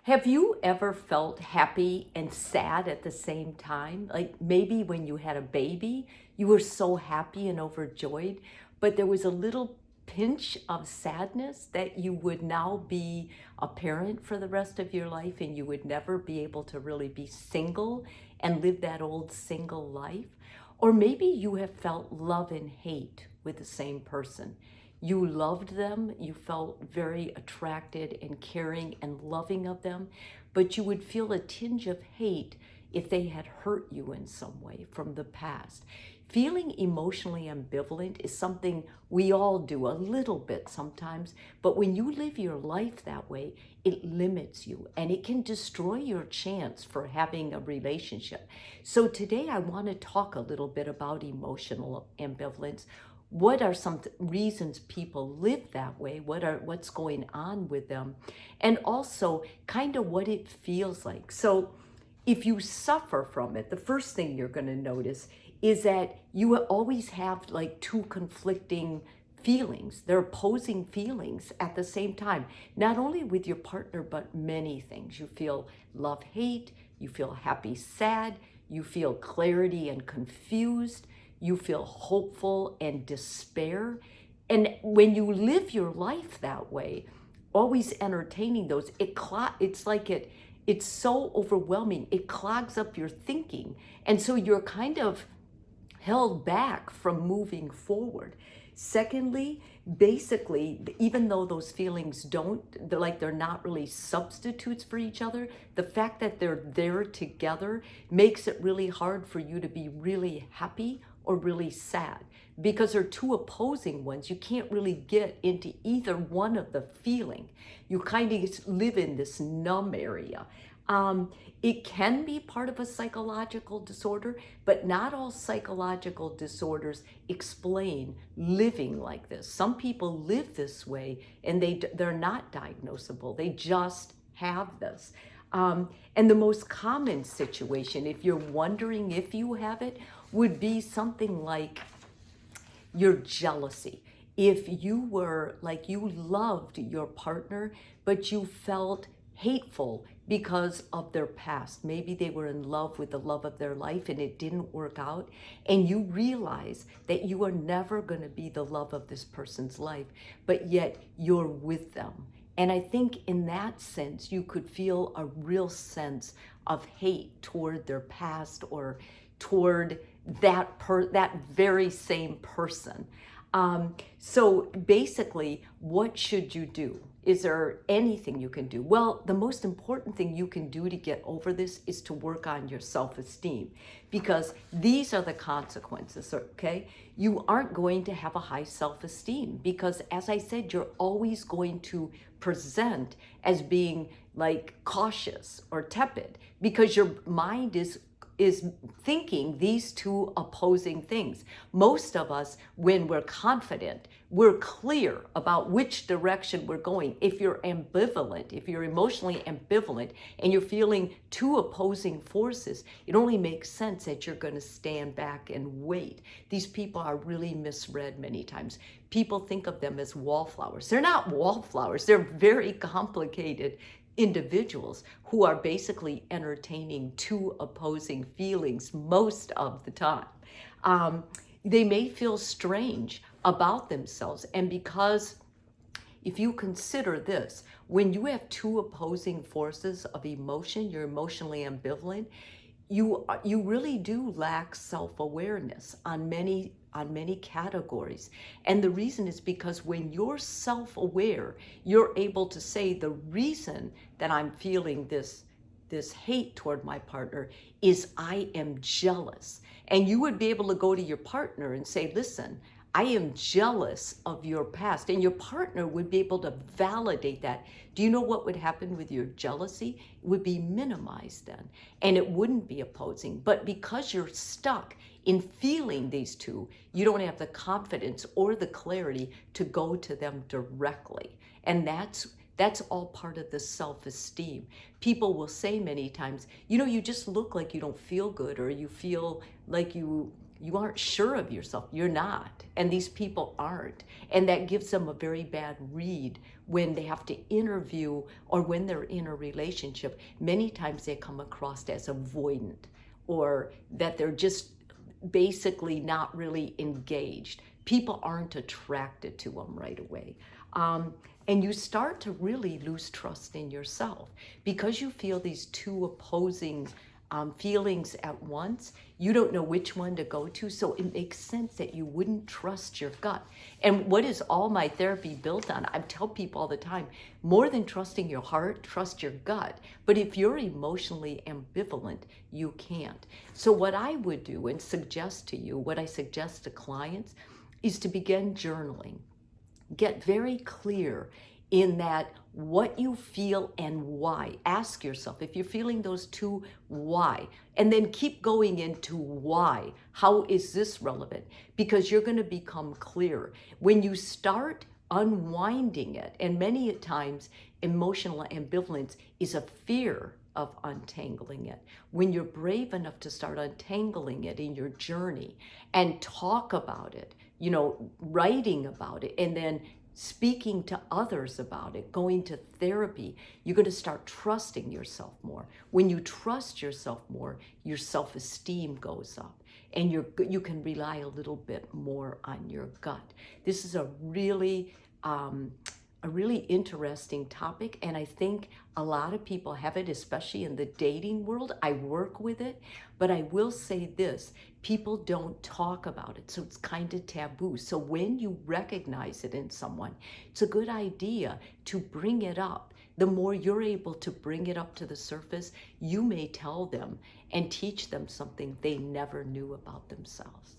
Have you ever felt happy and sad at the same time? Like maybe when you had a baby, you were so happy and overjoyed, but there was a little pinch of sadness that you would now be a parent for the rest of your life and you would never be able to really be single and live that old single life. Or maybe you have felt love and hate with the same person. You loved them, you felt very attracted and caring and loving of them, but you would feel a tinge of hate if they had hurt you in some way from the past. Feeling emotionally ambivalent is something we all do a little bit sometimes, but when you live your life that way, it limits you and it can destroy your chance for having a relationship. So today I want to talk a little bit about emotional ambivalence. What are some reasons people live that way? What's going on with them? And also kind of what it feels like. So if you suffer from it, the first thing you're going to notice is that you always have like two conflicting feelings. They're opposing feelings at the same time, not only with your partner, but many things. You feel love, hate, you feel happy, sad, you feel clarity and confused, you feel hopeful and despair. And when you live your life that way, always entertaining those, it's like it's so overwhelming. It clogs up your thinking. And so you're kind of held back from moving forward. Secondly, basically, even though those feelings they're not really substitutes for each other, the fact that they're there together makes it really hard for you to be really happy or really sad because they're two opposing ones. You can't really get into either one of the feeling. You kind of live in this numb area. It can be part of a psychological disorder, but not all psychological disorders explain living like this. Some people live this way and they're not diagnosable. They just have this. And the most common situation, if you're wondering if you have it, would be something like your jealousy. If you were like you loved your partner, but you felt hateful because of their past. Maybe they were in love with the love of their life and it didn't work out. And you realize that you are never going to be the love of this person's life, but yet you're with them. And I think in that sense, you could feel a real sense of hate toward their past or toward that very same person. So basically, what should you do? Is there anything you can do? Well, the most important thing you can do to get over this is to work on your self-esteem, because these are the consequences, okay? You aren't going to have a high self-esteem because, as I said, you're always going to present as being like cautious or tepid because your mind is thinking these two opposing things. Most of us, when we're confident, we're clear about which direction we're going. If you're ambivalent, if you're emotionally ambivalent and you're feeling two opposing forces, it only makes sense that you're going to stand back and wait. These people are really misread many times. People think of them as wallflowers. They're not wallflowers. They're very complicated individuals who are basically entertaining two opposing feelings most of the time. They may feel strange about themselves. And because if you consider this, when you have two opposing forces of emotion, you're emotionally ambivalent, you really do lack self-awareness on many categories. And the reason is because when you're self-aware, you're able to say the reason that I'm feeling this hate toward my partner is I am jealous. And you would be able to go to your partner and say, listen, I am jealous of your past. And your partner would be able to validate that. Do you know what would happen with your jealousy? It would be minimized then, and it wouldn't be opposing. But because you're stuck in feeling these two, you don't have the confidence or the clarity to go to them directly. And that's all part of the self-esteem. People will say many times, you just look like you don't feel good, or you feel like you aren't sure of yourself. You're not. And these people aren't. And that gives them a very bad read when they have to interview or when they're in a relationship, many times they come across as avoidant, or that they're just basically not really engaged. People aren't attracted to them right away. And you start to really lose trust in yourself because you feel these two opposing feelings at once. You don't know which one to go to, so it makes sense that you wouldn't trust your gut. And what is all my therapy built on? I tell people all the time, more than trusting your heart, trust your gut. But if you're emotionally ambivalent, you can't. So what I would do and suggest to you, what I suggest to clients, is to begin journaling. Get very clear in that what you feel and why. Ask yourself if you're feeling those two, why? And then keep going into why. How is this relevant? Because you're going to become clear. When you start unwinding it, and many times emotional ambivalence is a fear of untangling it. When you're brave enough to start untangling it in your journey and talk about it, writing about it, and then speaking to others about it, going to therapy, you're going to start trusting yourself more. When you trust yourself more, your self-esteem goes up, and you can rely a little bit more on your gut. This is a really interesting topic, and I think a lot of people have it, especially in the dating world. I work with it, but I will say this, people don't talk about it, so it's kind of taboo. So when you recognize it in someone, it's a good idea to bring it up. The more you're able to bring it up to the surface, you may tell them and teach them something they never knew about themselves.